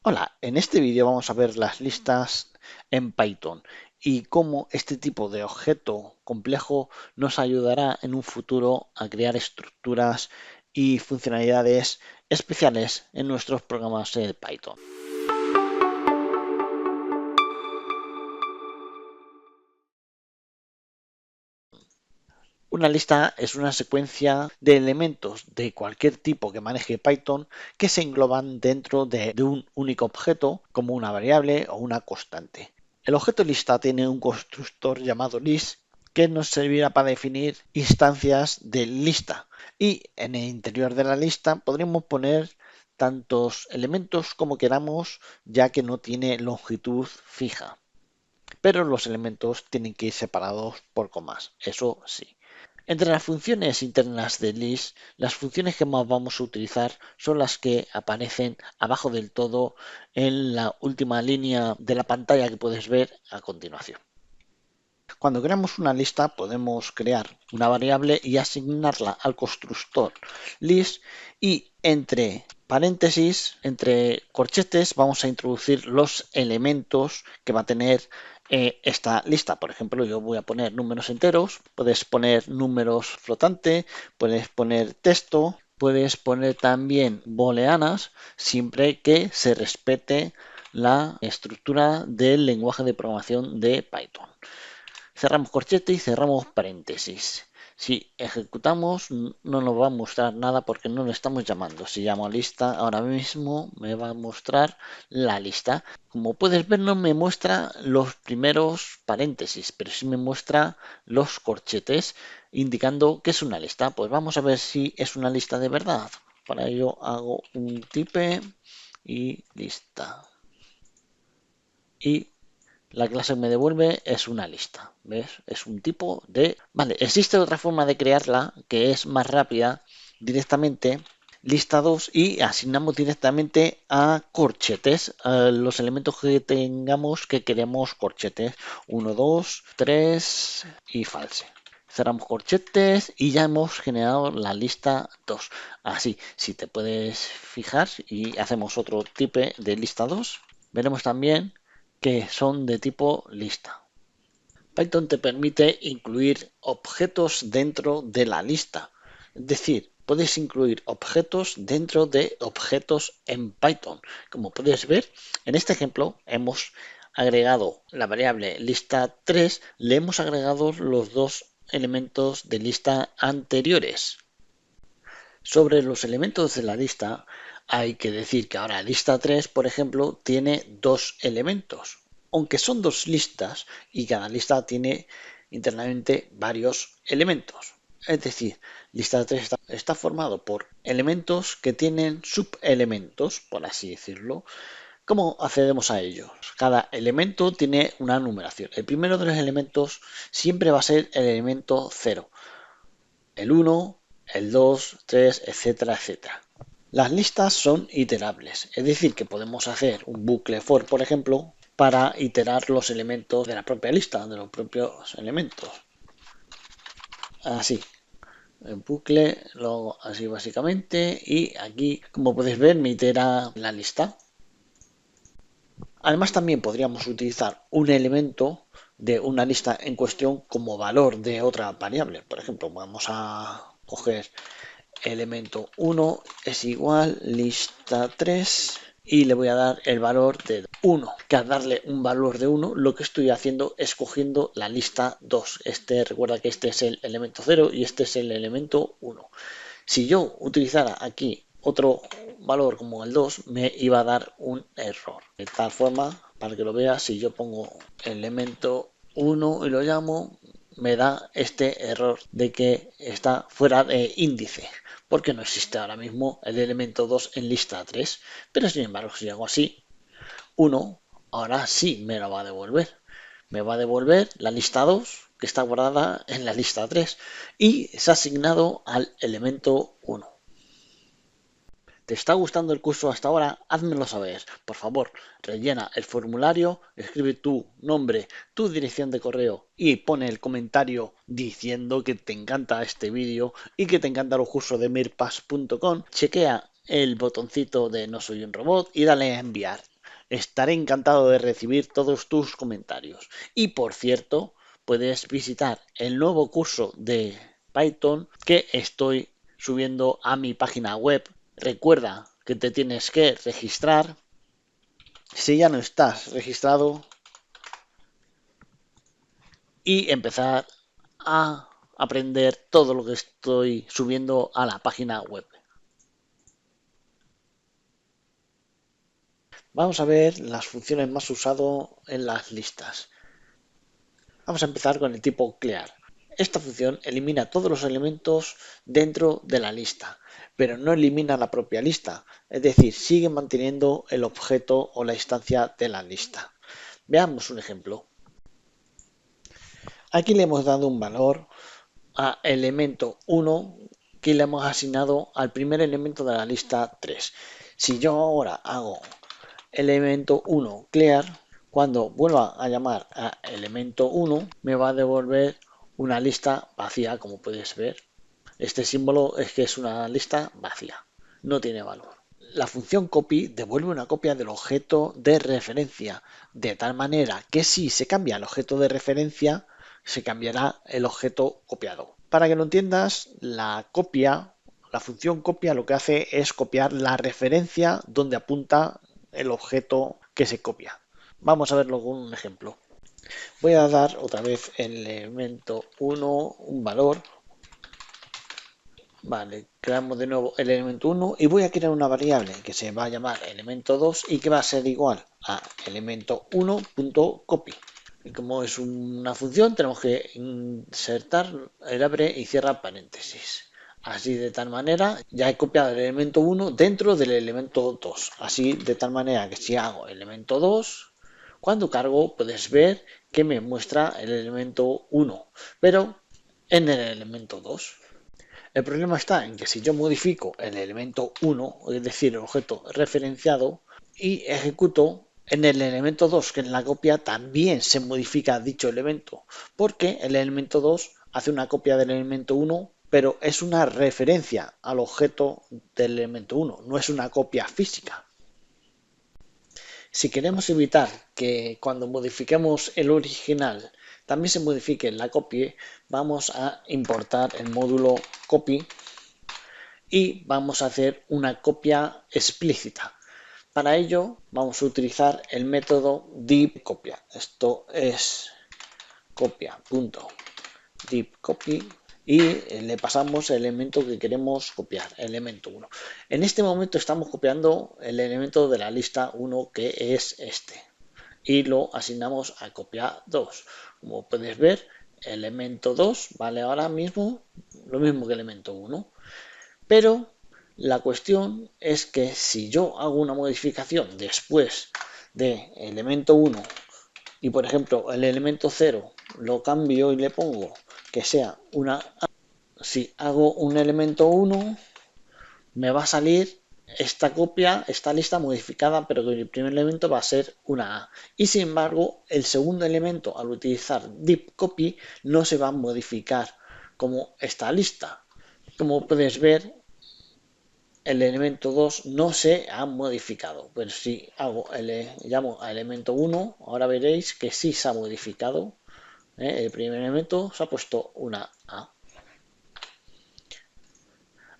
Hola, en este vídeo vamos a ver las listas en Python y cómo este tipo de objeto complejo nos ayudará en un futuro a crear estructuras y funcionalidades especiales en nuestros programas de Python. Una lista es una secuencia de elementos de cualquier tipo que maneje Python que se engloban dentro de un único objeto como una variable o una constante. El objeto lista tiene un constructor llamado list que nos servirá para definir instancias de lista y en el interior de la lista podremos poner tantos elementos como queramos ya que no tiene longitud fija. Pero los elementos tienen que ir separados por comas, eso sí. Entre las funciones internas de list, las funciones que más vamos a utilizar son las que aparecen abajo del todo en la última línea de la pantalla que puedes ver a continuación. Cuando creamos una lista podemos crear una variable y asignarla al constructor list y entre paréntesis, entre corchetes, vamos a introducir los elementos que va a tener esta lista. Por ejemplo, yo voy a poner números enteros, puedes poner números flotante, puedes poner texto, puedes poner también booleanas, siempre que se respete la estructura del lenguaje de programación de Python. Cerramos corchete y cerramos paréntesis. Si ejecutamos no nos va a mostrar nada porque no lo estamos llamando. Si llamo a lista ahora mismo me va a mostrar la lista. Como puedes ver no me muestra los primeros paréntesis, pero sí me muestra los corchetes indicando que es una lista. Pues vamos a ver si es una lista de verdad. Para ello hago un type y lista. Y la clase que me devuelve es una lista, ¿ves? Es un tipo de... Vale, existe otra forma de crearla que es más rápida, directamente lista 2 y asignamos directamente a corchetes, a los elementos que tengamos que queremos corchetes, 1, 2, 3 y false. Cerramos corchetes y ya hemos generado la lista 2. Así, si te puedes fijar y hacemos otro tipo de lista 2, veremos también que son de tipo lista. Python te permite incluir objetos dentro de la lista. Es decir, puedes incluir objetos dentro de objetos en Python. Como puedes ver, en este ejemplo hemos agregado la variable lista 3, le hemos agregado los dos elementos de lista anteriores. Sobre los elementos de la lista, hay que decir que ahora lista 3, por ejemplo, tiene dos elementos, aunque son dos listas y cada lista tiene internamente varios elementos. Es decir, lista 3 está formado por elementos que tienen subelementos, por así decirlo. ¿Cómo accedemos a ellos? Cada elemento tiene una numeración. El primero de los elementos siempre va a ser el elemento 0. El 1, el 2, 3, etcétera, etcétera. Las listas son iterables, es decir, que podemos hacer un bucle for, por ejemplo, para iterar los elementos de la propia lista, de los propios elementos. Así, el bucle, lo así básicamente, y aquí, como podéis ver, me itera la lista. Además, también podríamos utilizar un elemento de una lista en cuestión como valor de otra variable. Por ejemplo, vamos a coger elemento 1 es igual lista 3 y le voy a dar el valor de 1, que al darle un valor de 1 lo que estoy haciendo es cogiendo la lista 2. Recuerda que este es el elemento 0 y este es el elemento 1. Si yo utilizara aquí otro valor como el 2 me iba a dar un error. De tal forma, para que lo veas, si yo pongo elemento 1 y lo llamo, me da este error de que está fuera de índice, porque no existe ahora mismo el elemento 2 en lista 3. Pero sin embargo, si hago así, 1, ahora sí me lo va a devolver. Me va a devolver la lista 2 que está guardada en la lista 3 y se ha asignado al elemento 1. ¿Te está gustando el curso hasta ahora? Házmelo saber. Por favor, rellena el formulario, escribe tu nombre, tu dirección de correo y pone el comentario diciendo que te encanta este vídeo y que te encantan los cursos de mirpass.com. Chequea el botoncito de No soy un robot y dale a enviar. Estaré encantado de recibir todos tus comentarios. Y por cierto, puedes visitar el nuevo curso de Python que estoy subiendo a mi página web. Recuerda que te tienes que registrar. Si ya no estás registrado, y empezar a aprender todo lo que estoy subiendo a la página web. Vamos a ver las funciones más usadas en las listas. Vamos a empezar con el tipo clear. Esta función elimina todos los elementos dentro de la lista, pero no elimina la propia lista, es decir, sigue manteniendo el objeto o la instancia de la lista. Veamos un ejemplo. Aquí le hemos dado un valor a elemento 1 que le hemos asignado al primer elemento de la lista 3. Si yo ahora hago elemento 1 clear, cuando vuelva a llamar a elemento 1 me va a devolver una lista vacía, como puedes ver. Este símbolo es que es una lista vacía, no tiene valor. La función copy devuelve una copia del objeto de referencia, de tal manera que si se cambia el objeto de referencia, se cambiará el objeto copiado. Para que lo entiendas, la función copia lo que hace es copiar la referencia donde apunta el objeto que se copia. Vamos a verlo con un ejemplo. Voy a dar otra vez el elemento 1 un valor. Vale, creamos de nuevo el elemento 1 y voy a crear una variable que se va a llamar elemento 2 y que va a ser igual a elemento 1.copy. Y como es una función, tenemos que insertar el abre y cierra paréntesis. Así de tal manera, ya he copiado el elemento 1 dentro del elemento 2. Así de tal manera que si hago elemento 2, cuando cargo puedes ver que me muestra el elemento 1, pero en el elemento 2. El problema está en que si yo modifico el elemento 1, es decir, el objeto referenciado, y ejecuto en el elemento 2, que en la copia también se modifica dicho elemento, porque el elemento 2 hace una copia del elemento 1, pero es una referencia al objeto del elemento 1, no es una copia física. Si queremos evitar que cuando modifiquemos el original también se modifique la copia, vamos a importar el módulo copy y vamos a hacer una copia explícita. Para ello vamos a utilizar el método deepCopia. Esto es copia.deepCopy y le pasamos el elemento que queremos copiar, elemento 1. En este momento estamos copiando el elemento de la lista 1 que es este y lo asignamos a copia 2. Como puedes ver, elemento 2 vale ahora mismo lo mismo que elemento 1. Pero la cuestión es que si yo hago una modificación después de elemento 1 y por ejemplo el elemento 0 lo cambio y le pongo que sea una A, si hago un elemento 1 me va a salir esta copia, esta lista modificada, pero que el primer elemento va a ser una A. Y sin embargo, el segundo elemento, al utilizar deepCopy, no se va a modificar como esta lista. Como puedes ver, el elemento 2 no se ha modificado, pero si llamo a elemento 1, ahora veréis que sí se ha modificado. El primer elemento se ha puesto una A.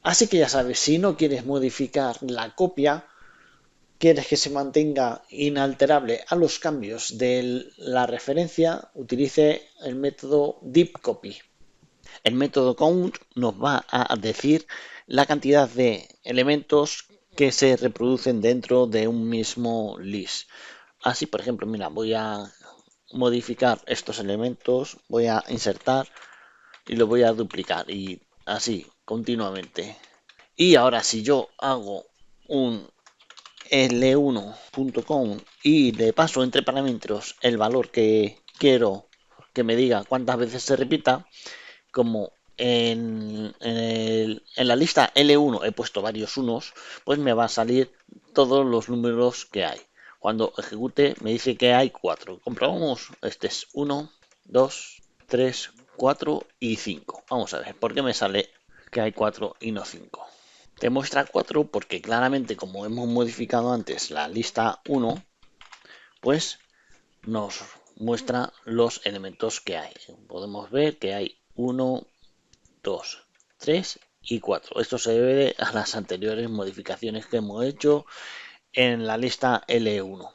Así que ya sabes, si no quieres modificar la copia, quieres que se mantenga inalterable a los cambios de la referencia, utilice el método deepCopy. El método count nos va a decir la cantidad de elementos que se reproducen dentro de un mismo list. Así, por ejemplo, mira, voy a modificar estos elementos, voy a insertar y lo voy a duplicar y así continuamente. Y ahora si yo hago un L1.count y le paso entre parámetros el valor que quiero que me diga cuántas veces se repita, como en la lista L1 he puesto varios unos, pues me va a salir todos los números que hay. Cuando ejecute me dice que hay 4. Comprobamos, este es 1, 2, 3, 4 y 5. Vamos a ver, ¿por qué me sale que hay 4 y no 5? Te muestra 4 porque claramente como hemos modificado antes la lista 1, pues nos muestra los elementos que hay. Podemos ver que hay 1, 2, 3 y 4. Esto se debe a las anteriores modificaciones que hemos hecho en la lista L1.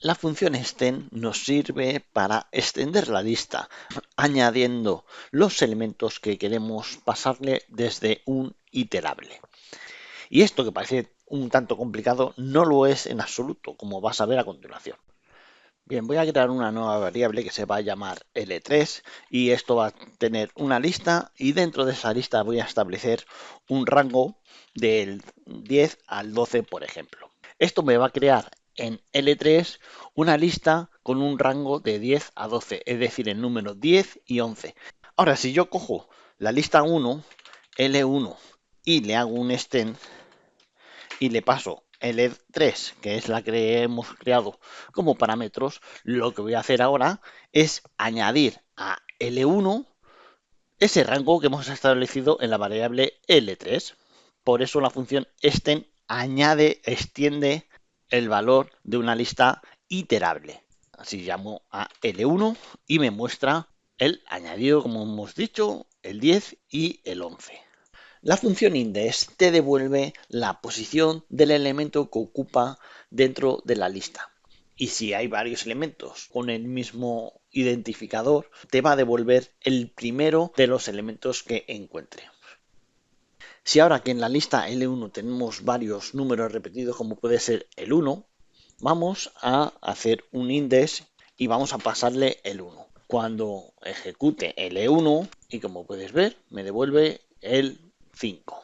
La función extend nos sirve para extender la lista, añadiendo los elementos que queremos pasarle desde un iterable. Y esto, que parece un tanto complicado, no lo es en absoluto, como vas a ver a continuación. Bien, voy a crear una nueva variable que se va a llamar L3 y esto va a tener una lista y dentro de esa lista voy a establecer un rango del 10 al 12, por ejemplo. Esto me va a crear en L3 una lista con un rango de 10 a 12, es decir, el número 10 y 11. Ahora, si yo cojo la lista 1, L1, y le hago un extend y le paso L3, que es la que hemos creado como parámetros, lo que voy a hacer ahora es añadir a L1 ese rango que hemos establecido en la variable L3. Por eso la función extend extiende el valor de una lista iterable. Así llamo a L1 y me muestra el añadido, como hemos dicho, el 10 y el 11. La función index te devuelve la posición del elemento que ocupa dentro de la lista. Y si hay varios elementos con el mismo identificador, te va a devolver el primero de los elementos que encuentre. Si ahora que en la lista L1 tenemos varios números repetidos, como puede ser el 1, vamos a hacer un index y vamos a pasarle el 1. Cuando ejecute L1, y como puedes ver, me devuelve el 5.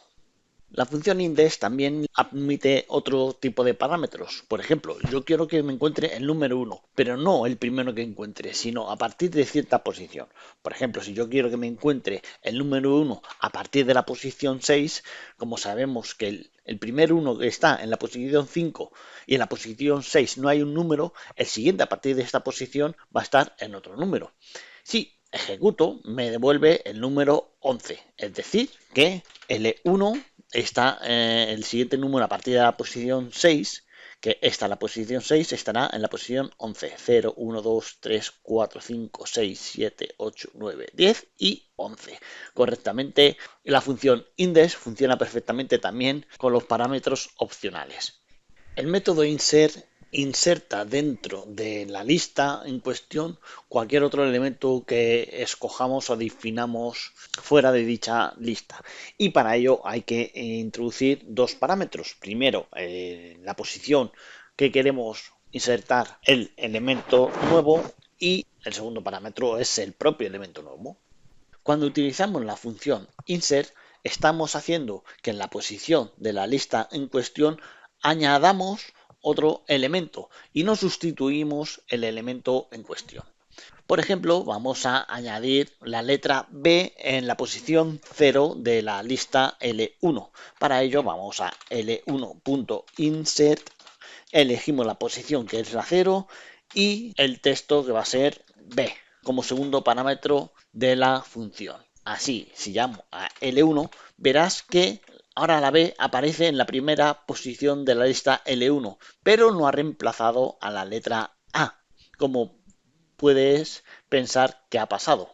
La función index también admite otro tipo de parámetros. Por ejemplo, yo quiero que me encuentre el número 1, pero no el primero que encuentre, sino a partir de cierta posición. Por ejemplo, si yo quiero que me encuentre el número 1 a partir de la posición 6, como sabemos que el primer 1 está en la posición 5 y en la posición 6 no hay un número, el siguiente a partir de esta posición va a estar en otro número. Si ejecuto, me devuelve el número 11, es decir, que L1 está el siguiente número a partir de la posición 6, que está en la posición 6, estará en la posición 11. 0, 1, 2, 3, 4, 5, 6, 7, 8, 9, 10 y 11. Correctamente, la función index funciona perfectamente también con los parámetros opcionales. El método insert inserta dentro de la lista en cuestión cualquier otro elemento que escojamos o definamos fuera de dicha lista. Y para ello hay que introducir dos parámetros. Primero, la posición que queremos insertar el elemento nuevo y el segundo parámetro es el propio elemento nuevo. Cuando utilizamos la función insert, estamos haciendo que en la posición de la lista en cuestión añadamos otro elemento y no sustituimos el elemento en cuestión. Por ejemplo, vamos a añadir la letra B en la posición 0 de la lista L1. Para ello vamos a L1.insert, elegimos la posición que es la 0 y el texto que va a ser B como segundo parámetro de la función. Así, si llamo a L1, verás que ahora la B aparece en la primera posición de la lista L1, pero no ha reemplazado a la letra A, como puedes pensar que ha pasado.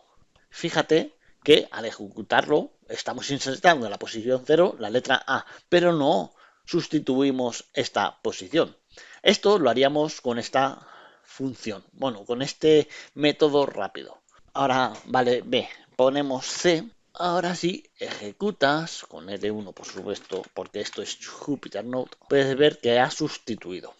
Fíjate que al ejecutarlo estamos insertando en la posición 0 la letra A, pero no sustituimos esta posición. Esto lo haríamos con esta función, bueno, con este método rápido. Ahora, vale, B, ponemos C. Ahora sí, ejecutas con L1, por supuesto, porque esto es Jupyter Notebook, puedes ver que ha sustituido.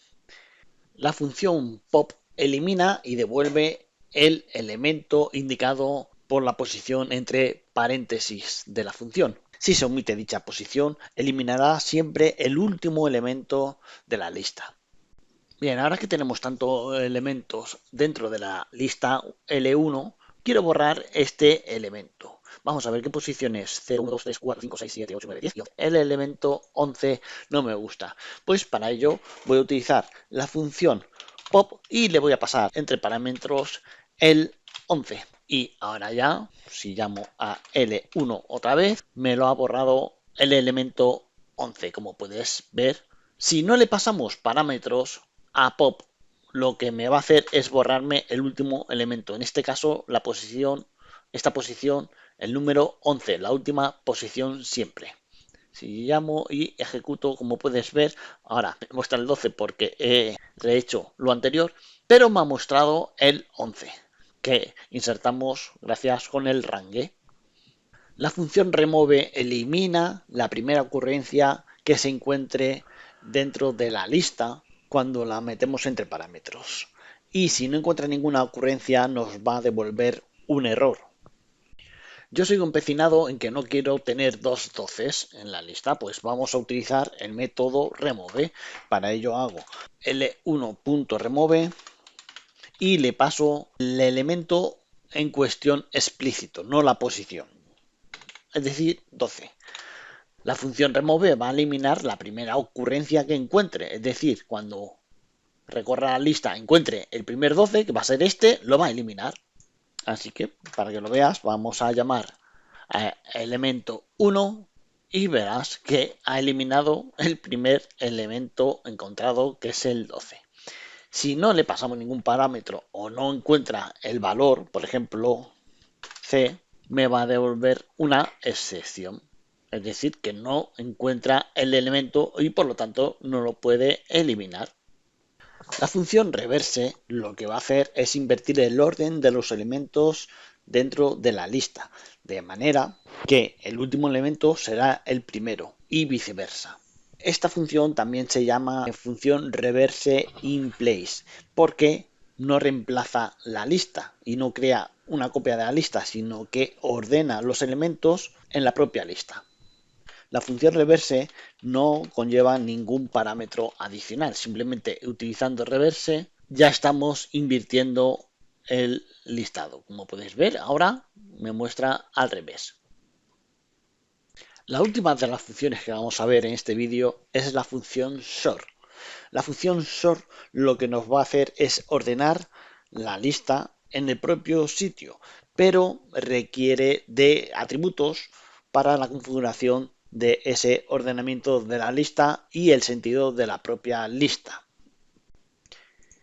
La función pop elimina y devuelve el elemento indicado por la posición entre paréntesis de la función. Si se omite dicha posición, eliminará siempre el último elemento de la lista. Bien, ahora que tenemos tantos elementos dentro de la lista L1, quiero borrar este elemento. Vamos a ver qué posición es. 0, 1, 2, 3, 4, 5, 6, 7, 8, 9, 10 y 11. El elemento 11 no me gusta. Pues para ello voy a utilizar la función pop y le voy a pasar entre parámetros el 11. Y ahora ya, si llamo a L1 otra vez, me lo ha borrado el elemento 11. Como puedes ver, si no le pasamos parámetros a pop lo que me va a hacer es borrarme el último elemento. En este caso, esta posición, el número 11, la última posición siempre. Si llamo y ejecuto, como puedes ver, ahora me muestra el 12 porque he rehecho lo anterior, pero me ha mostrado el 11, que insertamos gracias con el range. La función remove elimina la primera ocurrencia que se encuentre dentro de la lista cuando la metemos entre parámetros. Y si no encuentra ninguna ocurrencia, nos va a devolver un error. Yo sigo empecinado en que no quiero tener dos 12 en la lista, pues vamos a utilizar el método remove. Para ello hago l1.remove y le paso el elemento en cuestión explícito, no la posición, es decir, 12. La función remove va a eliminar la primera ocurrencia que encuentre, es decir, cuando recorra la lista encuentre el primer 12, que va a ser este, lo va a eliminar. Así que, para que lo veas, vamos a llamar a elemento 1 y verás que ha eliminado el primer elemento encontrado, que es el 12. Si no le pasamos ningún parámetro o no encuentra el valor, por ejemplo, C, me va a devolver una excepción. Es decir, que no encuentra el elemento y por lo tanto no lo puede eliminar. La función reverse lo que va a hacer es invertir el orden de los elementos dentro de la lista, de manera que el último elemento será el primero y viceversa. Esta función también se llama función reverse in place porque no reemplaza la lista y no crea una copia de la lista, sino que ordena los elementos en la propia lista. La función reverse no conlleva ningún parámetro adicional, simplemente utilizando reverse ya estamos invirtiendo el listado. Como podéis ver, ahora me muestra al revés. La última de las funciones que vamos a ver en este vídeo es la función sort. La función sort lo que nos va a hacer es ordenar la lista en el propio sitio, pero requiere de atributos para la configuración de ese ordenamiento de la lista y el sentido de la propia lista.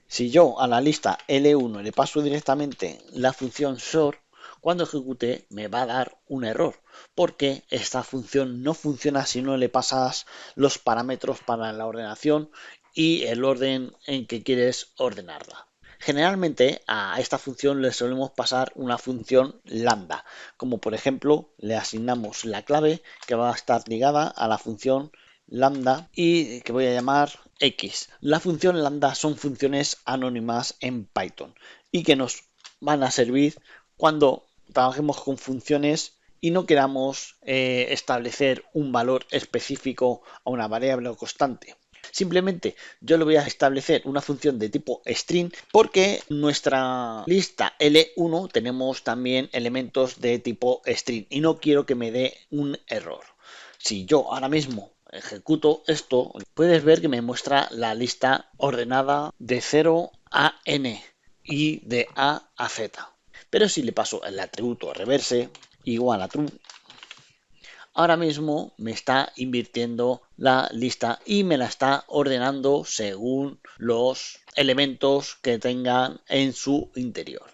Si yo a la lista L1 le paso directamente la función sort, cuando ejecute me va a dar un error, porque esta función no funciona si no le pasas los parámetros para la ordenación y el orden en que quieres ordenarla. Generalmente a esta función le solemos pasar una función lambda, como por ejemplo le asignamos la clave que va a estar ligada a la función lambda y que voy a llamar x. La función lambda son funciones anónimas en Python y que nos van a servir cuando trabajemos con funciones y no queramos establecer un valor específico a una variable o constante. Simplemente yo le voy a establecer una función de tipo string porque en nuestra lista L1 tenemos también elementos de tipo string y no quiero que me dé un error. Si yo ahora mismo ejecuto esto, puedes ver que me muestra la lista ordenada de 0 a n y de A a Z. Pero si le paso el atributo reverse igual a true, ahora mismo me está invirtiendo la lista y me la está ordenando según los elementos que tengan en su interior.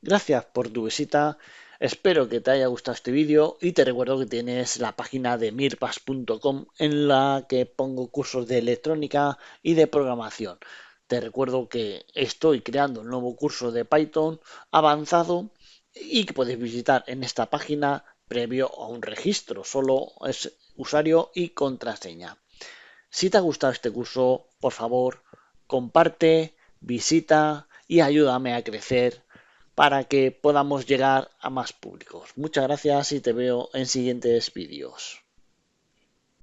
Gracias por tu visita, espero que te haya gustado este vídeo y te recuerdo que tienes la página de mirpas.com en la que pongo cursos de electrónica y de programación. Te recuerdo que estoy creando un nuevo curso de Python avanzado y que puedes visitar en esta página previo a un registro, solo es usuario y contraseña. Si te ha gustado este curso, por favor, comparte, visita y ayúdame a crecer para que podamos llegar a más públicos. Muchas gracias y te veo en siguientes vídeos.